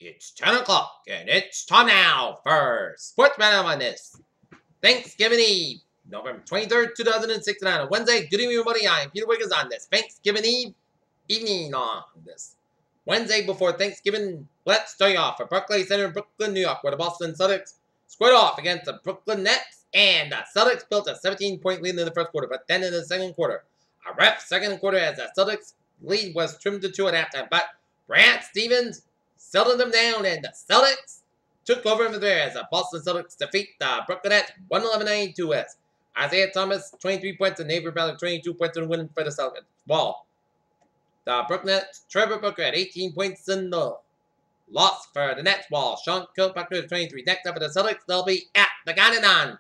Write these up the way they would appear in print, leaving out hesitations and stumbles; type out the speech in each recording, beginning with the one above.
It's 10 o'clock, and it's time now for Sports Madam on this Thanksgiving Eve, November 23rd, 2069, on Wednesday. Good evening, everybody. I am Peter Wiggins on this Thanksgiving Eve evening on this Wednesday before Thanksgiving. Let's start you off at Barclays Center in Brooklyn, New York, where the Boston Celtics squared off against the Brooklyn Nets, and the Celtics built a 17-point lead in the first quarter, but then in the second quarter, a rough second quarter as the Celtics lead was trimmed to 2 at halftime, but Brad Stevens settled them down, and the Celtics took over from there as the Boston Celtics defeat the Brooklyn Nets 111-92 as Isaiah Thomas 23 points and Avery Bradley 22 points in the win for the Celtics. Well, the Brooklyn Nets, Trevor Booker had 18 points in the loss for the Nets, while Sean Kilpatrick 23. Next up for the Celtics, they'll be at the Garden on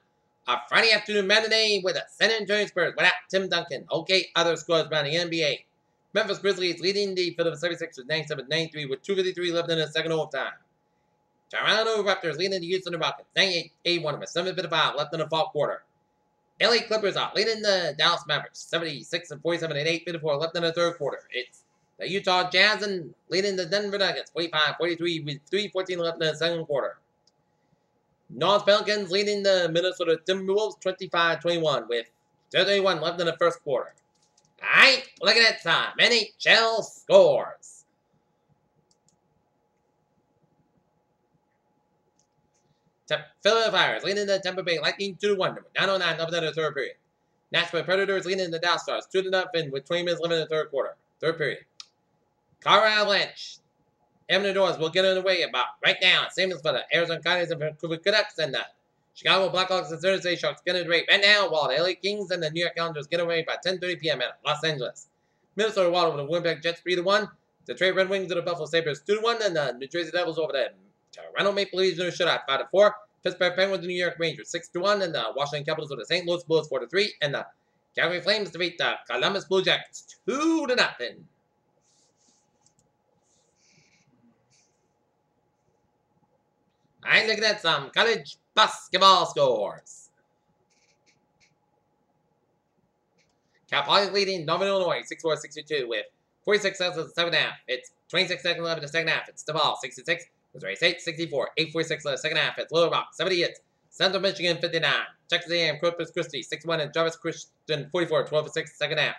a Friday afternoon matinee with the San Antonio Spurs without Tim Duncan. Okay, other scores around the NBA. Memphis Grizzlies leading the Philadelphia 76ers 97-93 with 2:53 left in the second overtime. Toronto Raptors leading the Houston Rockets 98-81 with 7:55 left in the fourth quarter. LA Clippers are leading the Dallas Mavericks 76-47 and 8:54 left in the third quarter. It's the Utah Jazz and leading the Denver Nuggets 45-43 with 3:14 left in the second quarter. North Pelicans leading the Minnesota Timberwolves 25-21 with 31 left in the first quarter. Alright, looking at some NHL scores. Philadelphia Flyers leading the Tampa Bay Lightning 2-1 with 9:09 left in the third period. Nashville Predators leading the Dallas Stars 2-0 with 20 minutes left in the third quarter. Third period. Colorado Avalanche. Edmonton Oilers will get in the way about right now. Same as for the Arizona Coyotes and Vancouver Canucks and the Chicago Blackhawks and San Jose Sharks get in the race right now, while the LA Kings and the New York Islanders get away by 10:30 p.m. at Los Angeles. Minnesota Wild over the Winnipeg Jets 3-1. The Detroit Red Wings and the Buffalo Sabres 2-1, and the New Jersey Devils over the Toronto Maple Leafs in a shutout 5-4. Pittsburgh Penguins and the New York Rangers 6-1, and the Washington Capitals over the St. Louis Blues 4-3, and the Calgary Flames defeat the Columbus Blue Jackets 2-0. Alright, looking at some college basketball scores. Cal Poly leading Northern Illinois 64-62 with 46 seconds in the second half. It's 26 seconds left in the second half. It's DePaul 66. Missouri State 64. 8:46 left in the second half. It's Little Rock 70 hits. Central Michigan 59. Texas A&M Corpus Christi 61 and Jarvis Christian 44. 12:06 second half.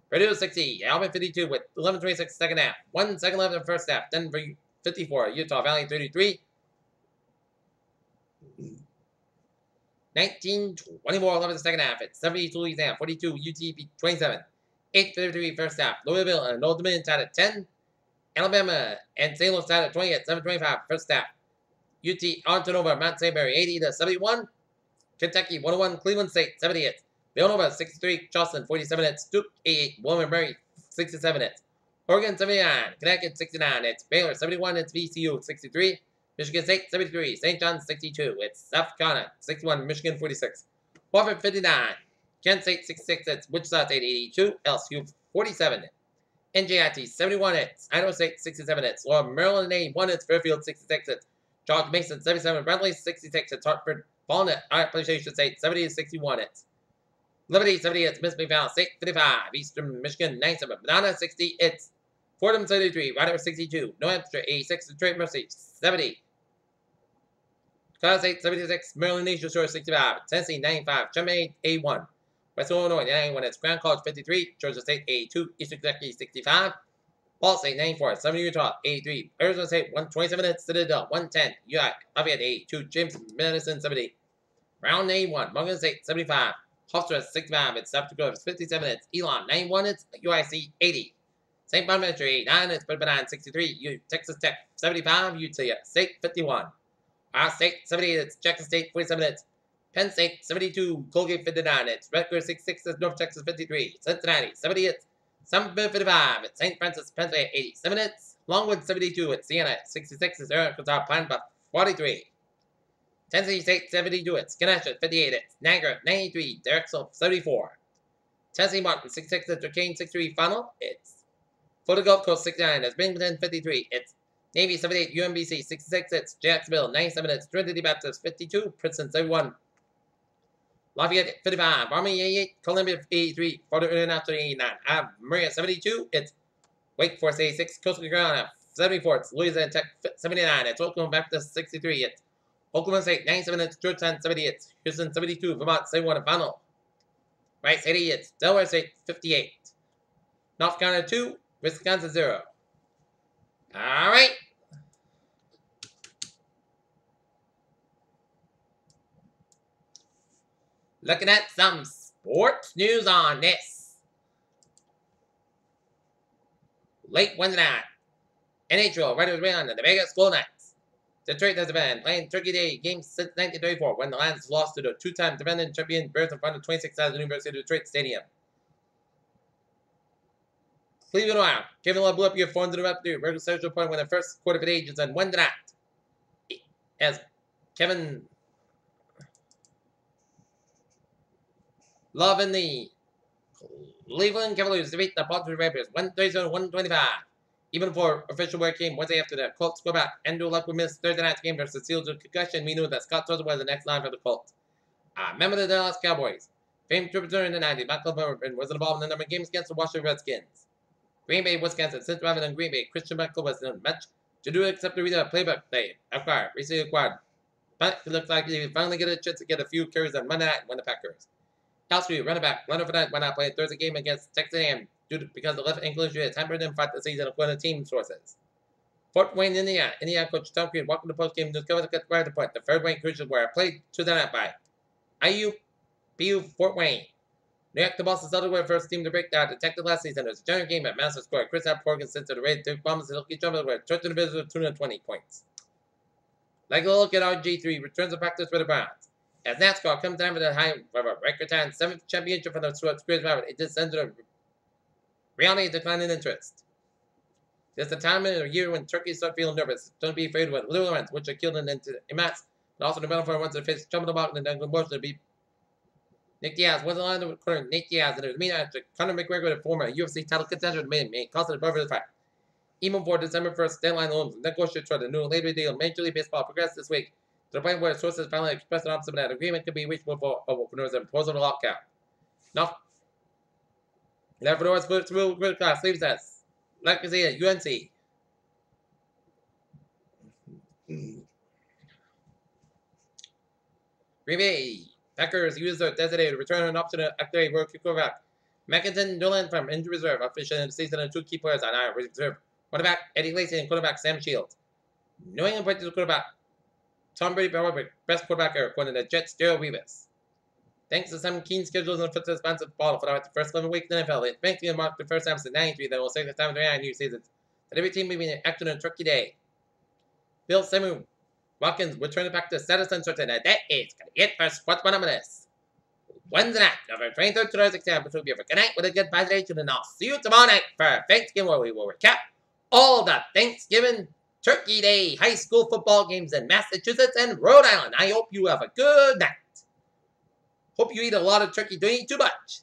Purdue 60. Alvin 52 with 11:26 second half. 1 second left in the first half. Denver 54. Utah Valley 33. 19-24 left in the second half. It's 72 Louisiana 42. UTP 27. 8:53 first half. Louisville and Old Dominion tied at 10. Alabama and St. Louis tied at 20 at 7:25 first half. UT Arlington over Mount St. Mary 80-71. Kentucky 101. Cleveland State 70 hits. Villanova 63. Charleston 47 hits. Duke 88. William Mary 67 hits. Oregon 79. Connecticut 69 hits. Baylor 71 hits. VCU 63. Michigan State 73. St. John's 62. It's South Carolina 61. Michigan 46. Harvard 59. Kent State 66 hits. Wichita State 82. LSU 47 hits. NJIT 71 hits. Idaho State 67 hits. Laura Maryland 81 hits. Fairfield 66 hits. George Mason 77. Bradley 66 hits. Hartford Fallen Appalachian State 70-61 hits. Liberty 70 hits. Mississippi Valley State 55. Eastern Michigan 97. Banana 60 hits. Fordham 73. Rider 62. New Hampshire 86. Detroit Mercy 70. Colorado State 76. Maryland National Shore 65. Tennessee 95. Champaign 81. West Illinois 91 hits. Grand College 53. Georgia State 82. Eastern Kentucky 65. Ball State 94. Southern Utah 83. Arizona State 127 hits. Citadel 110. UI Lafayette 82. James Madison 70. Brown 81. Morgan State 75. Hofstra 65 hits. South Dakota 57 hits. Elon 91 hits. UIC 80. St. Bonaventure 89 hits. Pepperdine 63. Texas Tech 75. Utah State 51. Ohio State 78 hits. Jackson State 47 hits. Penn State 72. Colgate 59 hits. Rutgers 66 hits. North Texas 53. Cincinnati 70 hits. Sumter 55 hits. St. Francis Pennsylvania 87 hits. Longwood 72 hits. Siena 66 hits. Arkansas Pine Bluff 43. Tennessee State 72 hits. Kennesaw 58 hits. Niagara 93. Drexel 74. Tennessee Martin 66 hits. Duquesne 63 final. It's Florida Gulf Coast 69 hits. Binghamton 53 hits. Navy 78. UMBC 66 hits. Jacksonville 97 hits. Trinity Baptist 52. Princeton 71. Lafayette 55, Army 88, Columbia 83, Florida International 89, Maria 72, it's Wake Forest 86, Coastal Carolina 74. It's Louisiana Tech 79. It's Oklahoma Baptist 63. It's Oklahoma State 97. It's Georgetown 70. It's Houston 72. Vermont 71 final. Rice 80. It's Delaware State 58. North Carolina 2. Wisconsin 0. All right. Looking at some sports news on this. Late Wednesday night. NHL Riders Round and the Vegas Golden Knights. Detroit has been playing Turkey Day games since 1934 when the Lions lost to the two-time defending champion Bears in front of 26,000 University of Detroit Stadium. Cleveland Wild. Kevin Love blew up your 400 up to regular social point when the first quarter of the ages on Wednesday night. As Kevin Love and the Cleveland Cavaliers defeat the Baltimore Ravens 137-125. Even before official work came Wednesday after the Colts quarterback Andrew Luck would miss Thursday night's game versus the Seals with concussion, we knew that Scott Torres was the next line for the Colts. Member of the Dallas Cowboys. Famed trooper in the 90s, Michael Mervin was involved in a number of games against the Washington Redskins. Green Bay, Wisconsin. Since arriving in Green Bay, Christian Michael was in much to do except to read a playbook they recently acquired. But it looks like he finally get a chance to get a few carries on Monday night when the Packers. Kelsey, running back, Leonard Fournette went out playing Thursday game against Texas A&M because the left ankle injury has hampered him throughout the season, according to team sources. Fort Wayne, Indiana. Indiana coach Tom Crean welcome to the postgame to discover the point. The third Wayne Crucials were played to the night by IU, BU, Fort Wayne. New York, the Boston Celtics were the first team to break down detected last season. It was a general game at Master Square. Chris Porgan sent to the Raiders. Derek Bombs and Silky Jumpers were church in the business with 220 points. Like a look at RG3 returns to practice for the Browns. As NASCAR comes down with a high record time 7th championship for the Squares Rabbit, it descends to a reality declining interest. There's a time in the year when turkeys start feeling nervous. Don't be afraid of what little ones, which are killed in mass, but also the metaphor ones that face jumping the block and then motion to be Nick Diaz was aligned with corner Nick Diaz, and it was mean after Conor McGregor, the former UFC title contender, made cost of the fight. Even before December 1st, deadline loans negotiated for the new labor deal. Major League Baseball progressed this week to the point where sources finally expressed an optimism that agreement could be reached before there was a proposal to lockout. Now, therefore, the middle class leaves us. Like you see at UNC. Green Bay Packers use their designated to return an option to activate rookie quarterback Mackinson Dolan from injury reserve official in the season and two key players on IR reserve. Quarterback Eddie Lacy and quarterback Sam Shields. New England Patriots quarterback Tom Brady best quarterback ever, according to the Jets' Daryl Revis. Thanks to some keen schedules and fits responsive ball for the first 11 weeks in the NFL, it thankfully marked the first time since '93 that will say the time of the 9 new seasons that every team will be in action on Turkey Day. Bill Samuel Watkins returning back to status uncertain, and that is going to be it for Sports Anonymous. Wednesday night, November 23rd, 2016, which will be a good night with a good positive attitude, and I'll see you tomorrow night for Thanksgiving, where we will recap all the Thanksgiving Turkey Day high school football games in Massachusetts and Rhode Island. I hope you have a good night. Hope you eat a lot of turkey. Don't eat too much.